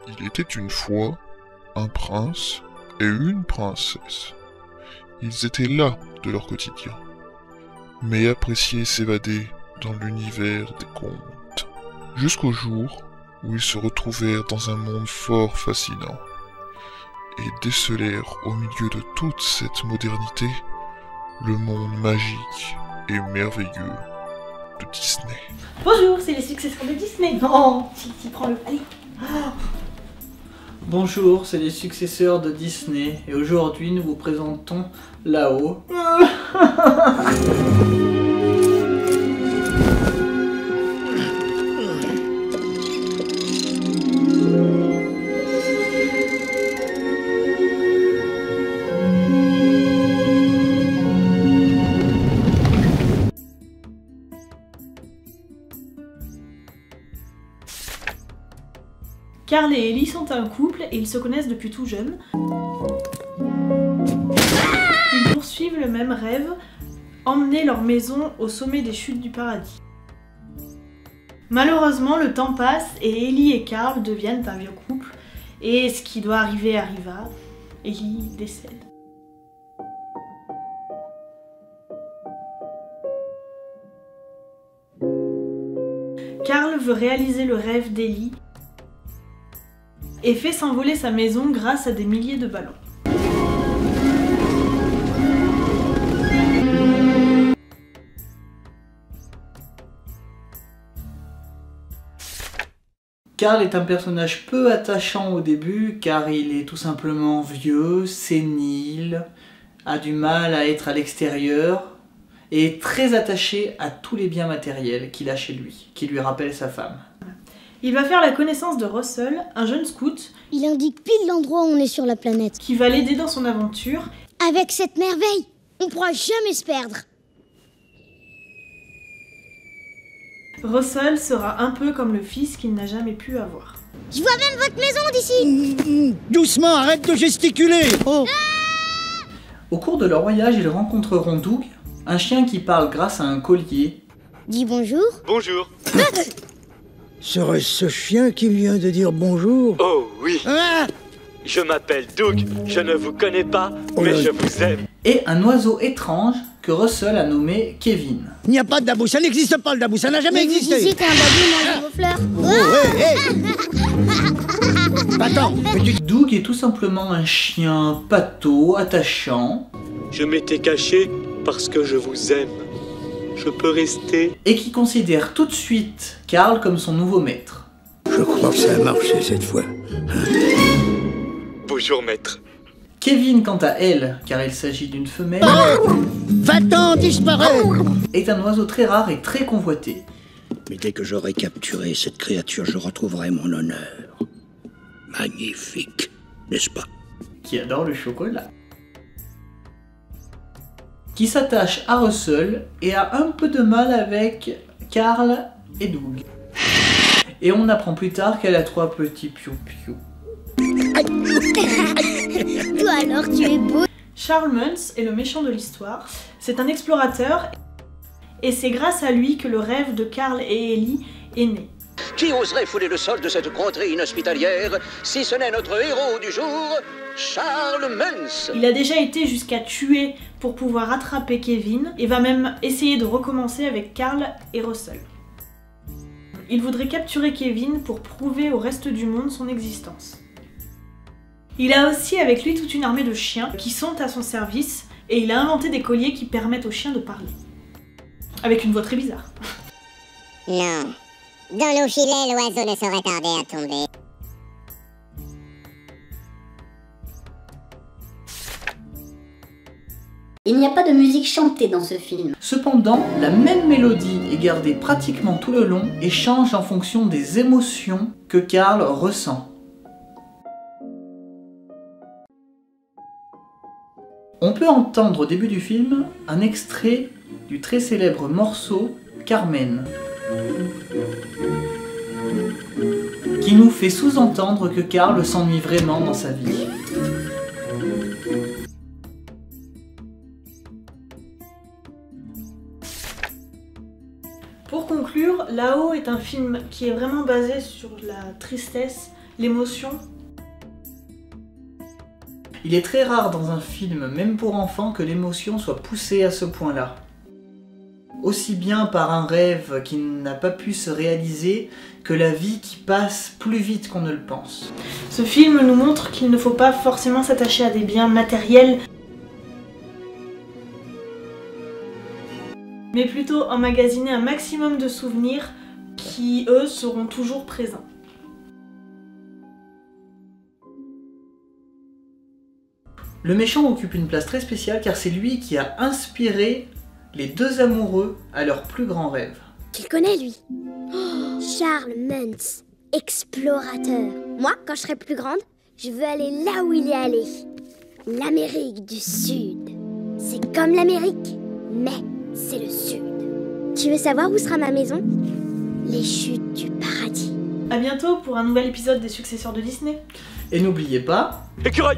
Il était une fois un prince et une princesse. Ils étaient là de leur quotidien, mais appréciaient s'évader dans l'univers des contes. Jusqu'au jour où ils se retrouvèrent dans un monde fort fascinant et décelèrent au milieu de toute cette modernité le monde magique et merveilleux de Disney. Bonjour, c'est les successeurs de Disney. Oh, si, prends-le, allez. Bonjour, c'est les successeurs de Disney et aujourd'hui nous vous présentons Là-haut. Carl et Ellie sont un couple et ils se connaissent depuis tout jeune. Ils poursuivent le même rêve, emmener leur maison au sommet des chutes du paradis. Malheureusement, le temps passe et Ellie et Carl deviennent un vieux couple et ce qui doit arriver arriva. Ellie décède. Carl veut réaliser le rêve d'Ellie et fait s'envoler sa maison grâce à des milliers de ballons. Carl est un personnage peu attachant au début car il est tout simplement vieux, sénile, a du mal à être à l'extérieur et est très attaché à tous les biens matériels qu'il a chez lui, qui lui rappellent sa femme. Il va faire la connaissance de Russell, un jeune scout. Il indique pile l'endroit où on est sur la planète. Qui va l'aider dans son aventure. Avec cette merveille, on pourra jamais se perdre. Russell sera un peu comme le fils qu'il n'a jamais pu avoir. Je vois même votre maison d'ici. Doucement, arrête de gesticuler. Oh. Au cours de leur voyage, ils rencontreront Doug, un chien qui parle grâce à un collier. Dis bonjour. Bonjour. Serait-ce ce chien qui vient de dire bonjour? Oh oui. Ah! Je m'appelle Doug, je ne vous connais pas, mais je vous aime. Et un oiseau étrange que Russell a nommé Kevin. Il n'y a pas de dabou, ça n'existe pas le dabou, ça n'a jamais existé. Vous hésitez un dabou dans vos fleurs. Oh, Attends, Doug est tout simplement un chien pâteau, attachant. Je m'étais caché parce que je vous aime. Je peux rester. Et qui considère tout de suite Carl comme son nouveau maître. Je crois que ça a marché cette fois. Bonjour maître. Kevin, quant à elle, car il s'agit d'une femelle, Va-t'en, disparais. est un oiseau très rare et très convoité. Mais dès que j'aurai capturé cette créature, je retrouverai mon honneur. Magnifique, n'est-ce pas? Qui adore le chocolat. Qui s'attache à Russell et a un peu de mal avec Carl et Doug. Et on apprend plus tard qu'elle a 3 petits piou-piou. Toi alors, tu es beau. Charles Muntz est le méchant de l'histoire. C'est un explorateur et c'est grâce à lui que le rêve de Carl et Ellie est né. Qui oserait fouler le sol de cette grotte inhospitalière si ce n'est notre héros du jour, Charles Muntz? Il a déjà été jusqu'à tuer pour pouvoir rattraper Kevin et va même essayer de recommencer avec Carl et Russell. Il voudrait capturer Kevin pour prouver au reste du monde son existence. Il a aussi avec lui toute une armée de chiens qui sont à son service et il a inventé des colliers qui permettent aux chiens de parler. Avec une voix très bizarre. Non. Dans l'eau filée, l'oiseau ne saurait tarder à tomber. Il n'y a pas de musique chantée dans ce film. Cependant, la même mélodie est gardée pratiquement tout le long et change en fonction des émotions que Carl ressent. On peut entendre au début du film un extrait du très célèbre morceau Carmen, qui nous fait sous-entendre que Carl s'ennuie vraiment dans sa vie. Pour conclure, Là-haut est un film qui est vraiment basé sur la tristesse l'émotion. Il est très rare dans un film, même pour enfants, que l'émotion soit poussée à ce point-là. Aussi bien par un rêve qui n'a pas pu se réaliser que la vie qui passe plus vite qu'on ne le pense. Ce film nous montre qu'il ne faut pas forcément s'attacher à des biens matériels, mais plutôt emmagasiner un maximum de souvenirs qui, eux, seront toujours présents. Le méchant occupe une place très spéciale car c'est lui qui a inspiré les deux amoureux à leur plus grand rêve. Tu le connais, lui? Oh, Charles Muntz, explorateur. Moi, quand je serai plus grande, je veux aller là où il est allé. L'Amérique du Sud. C'est comme l'Amérique, mais c'est le Sud. Tu veux savoir où sera ma maison? Les chutes du paradis. A bientôt pour un nouvel épisode des Successeurs de Disney. Et n'oubliez pas... Écureuil!